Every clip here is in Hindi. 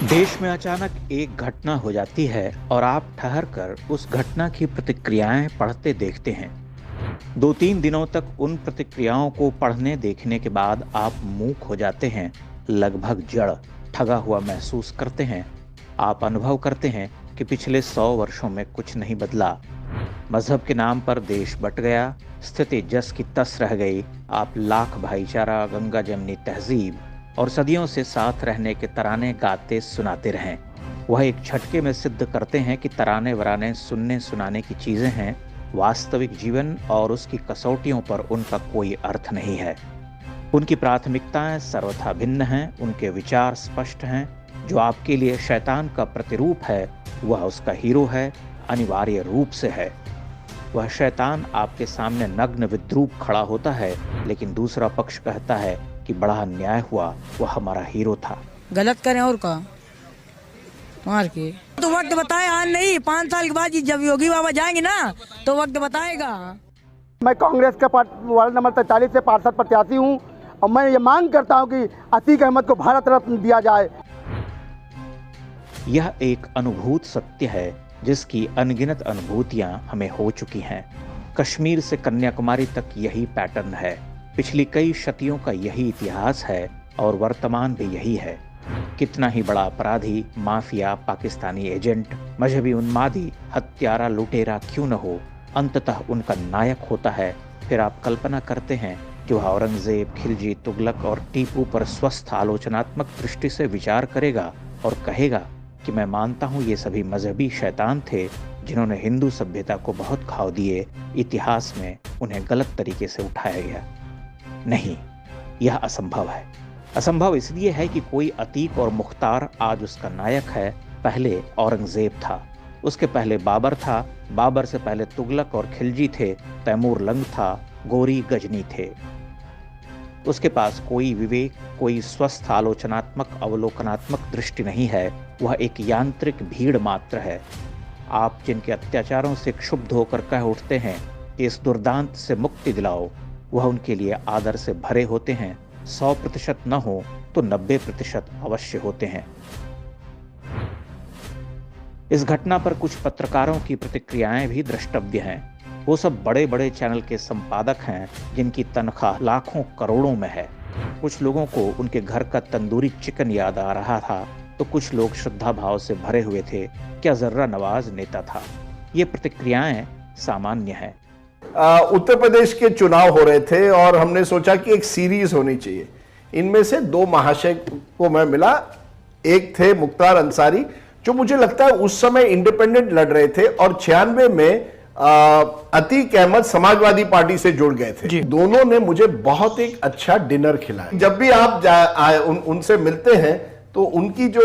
देश में अचानक एक घटना हो जाती है और आप ठहर कर उस घटना की प्रतिक्रियाएं पढ़ते देखते हैं। 2-3 दिनों तक उन प्रतिक्रियाओं को पढ़ने देखने के बाद आप मूक हो जाते हैं, लगभग जड़, ठगा हुआ महसूस करते हैं। आप अनुभव करते हैं कि पिछले 100 वर्षों में कुछ नहीं बदला। मजहब के नाम पर देश बट गया, स्थिति जस की तस रह गई। आप लाख भाईचारा, गंगा जमनी तहजीब और सदियों से साथ रहने के तराने गाते सुनाते रहें। वह एक झटके में सिद्ध करते हैं कि तराने वराने सुनने सुनाने की चीजें हैं, वास्तविक जीवन और उसकी कसौटियों पर उनका कोई अर्थ नहीं है। उनकी प्राथमिकताएं सर्वथा भिन्न हैं, उनके विचार स्पष्ट हैं। जो आपके लिए शैतान का प्रतिरूप है, वह उसका हीरो है, अनिवार्य रूप से है। वह शैतान आपके सामने नग्न विद्रूप खड़ा होता है, लेकिन दूसरा पक्ष कहता है कि बड़ा अन्याय हुआ, वह हमारा हीरो था। गलत करें और का मार के तो वक्त बताए, आज नहीं 5 साल के बाद जब योगी बाबा जाएंगे ना तो वक्त बताएगा। मैं कांग्रेस का वार्ड नंबर 43 से पार्षद प्रत्याशी हूं और मैं ये मांग करता हूं कि अतीक अहमद को भारत रत्न दिया जाए। यह एक अनुभूत सत्य है जिसकी अनगिनत अनुभूतियां हमें हो चुकी हैं। कश्मीर से कन्याकुमारी तक यही पैटर्न है। पिछली कई शतियों का यही इतिहास है और वर्तमान भी यही है। कितना ही बड़ा अपराधी, माफिया, पाकिस्तानी एजेंट, मजहबी उन्मादी, हत्यारा, लुटेरा क्यों न हो, अंततः उनका नायक होता है। फिर आप कल्पना करते हैं कि वह औरंगजेब, खिलजी, तुगलक और टीपू पर स्वस्थ आलोचनात्मक दृष्टि से विचार करेगा और कहेगा कि मैं मानता हूं ये सभी मजहबी शैतान थे जिन्होंने हिंदू सभ्यता को बहुत घाव दिए, इतिहास में उन्हें गलत तरीके से उठाया गया। नहीं, यह असंभव है। असंभव इसलिए है कि कोई अतीक और मुख्तार आज उसका नायक है। पहले औरंगजेब था, उसके पहले बाबर था, बाबर से पहले तुगलक और खिलजी थे, तैमूर लंग था, गोरी गजनी थे। उसके पास कोई विवेक, कोई स्वस्थ आलोचनात्मक अवलोकनात्मक दृष्टि नहीं है। वह एक यांत्रिक भीड़ मात्र है। आप जिनके अत्याचारों से क्षुब्ध होकर कह उठते हैं कि इस दुर्दांत से मुक्ति दिलाओ, वह उनके लिए आदर से भरे होते हैं। 100% न हो तो 90% अवश्य होते हैं। इस घटना पर कुछ पत्रकारों की प्रतिक्रियाएं भी द्रष्टव्य हैं। वो सब बड़े बड़े चैनल के संपादक हैं जिनकी तनख्वाह लाखों करोड़ों में है। कुछ लोगों को उनके घर का तंदूरी चिकन याद आ रहा था तो कुछ लोग श्रद्धा भाव से भरे हुए थे। क्या जर्रा नवाज नेता था? ये प्रतिक्रियाएं सामान्य हैं। उत्तर प्रदेश के चुनाव हो रहे थे और हमने सोचा कि एक सीरीज होनी चाहिए। इनमें से 2 महाशय को मैं मिला। एक थे मुख्तार अंसारी, जो मुझे लगता है उस समय इंडिपेंडेंट लड़ रहे थे और 96 में अतीक अहमद समाजवादी पार्टी से जुड़ गए थे। दोनों ने मुझे बहुत एक अच्छा डिनर खिलाया। जब भी आप उनसे मिलते हैं तो उनकी जो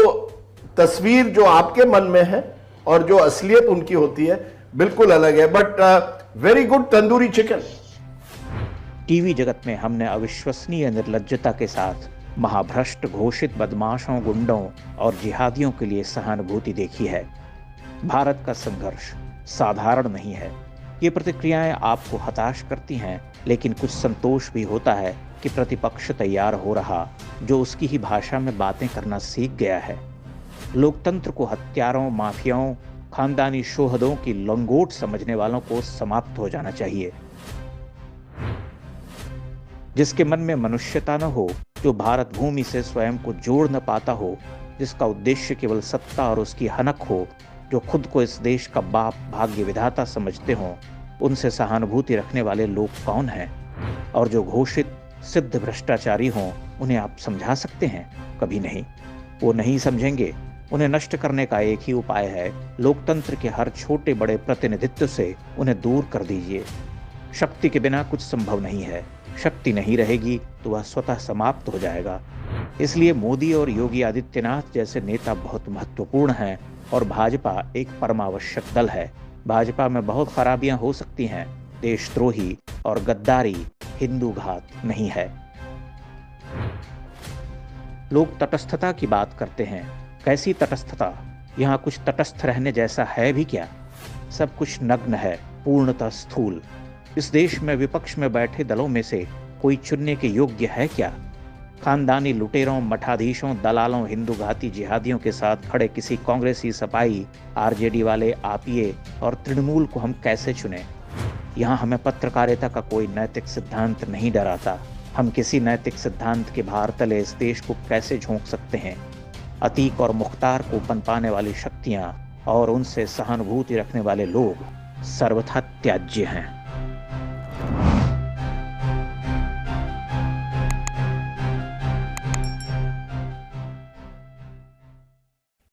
तस्वीर जो आपके मन में है और जो असलियत उनकी होती है बिल्कुल अलग है। But very good tandoori chicken. TV जगत में हमने अविश्वसनीय निर्लज्जता के साथ महाभ्रष्ट घोषित बदमाशों, गुंडों और जिहादियों के लिए सहानुभूति देखी है। भारत का संघर्ष साधारण नहीं है। ये प्रतिक्रियाएं आपको हताश करती हैं, लेकिन कुछ संतोष भी होता है कि प्रतिपक्ष तैयार हो रहा जो उसकी ही भाषा में बातें करना सीख गया है। लोकतंत्र को हत्यारों, माफियाओं, खानदानी शोहदों की लंगोट समझने वालों को समाप्त हो जाना चाहिए। जिसके मन में मनुष्यता न हो, जो भारत भूमि से स्वयं को जोड़ न पाता हो, जिसका उद्देश्य केवल सत्ता और उसकी हनक हो, जो खुद को इस देश का बाप, भाग्य विधाता समझते हों, उनसे सहानुभूति रखने वाले लोग कौन हैं? और जो घोषित सिद्ध भ्रष्टाचारी हों, उन्हें आप समझा सकते हैं? कभी नहीं। वो नहीं समझेंगे। उन्हें नष्ट करने का एक ही उपाय है, लोकतंत्र के हर छोटे बड़े प्रतिनिधित्व से उन्हें दूर कर दीजिए। शक्ति के बिना कुछ संभव नहीं है। शक्ति नहीं रहेगी तो वह स्वतः समाप्त हो जाएगा। इसलिए मोदी और योगी आदित्यनाथ जैसे नेता बहुत महत्वपूर्ण हैं और भाजपा एक परमावश्यक दल है। भाजपा में बहुत खराबियां हो सकती हैं, देशद्रोही और गद्दारी हिंदू घात नहीं है। लोग तटस्थता की बात करते हैं। कैसी तटस्थता? यहाँ कुछ तटस्थ रहने जैसा है भी क्या? सब कुछ नग्न है, पूर्णतः स्थूल। इस देश में विपक्ष में बैठे दलों में से कोई चुनने के योग्य है क्या? खानदानी लुटेरों, मठाधीशों, दलालों, हिंदू घाती जिहादियों के साथ खड़े किसी कांग्रेसी, सपाई, आरजेडी वाले, आपिए और तृणमूल को हम कैसे चुने? यहाँ हमें पत्रकारिता का कोई नैतिक सिद्धांत नहीं डराता। हम किसी नैतिक सिद्धांत के भार तले इस देश को कैसे झोंक सकते हैं? अतीक और मुख्तार को पनपाने वाली शक्तियां और उनसे सहानुभूति रखने वाले लोग सर्वथा त्याज्य हैं।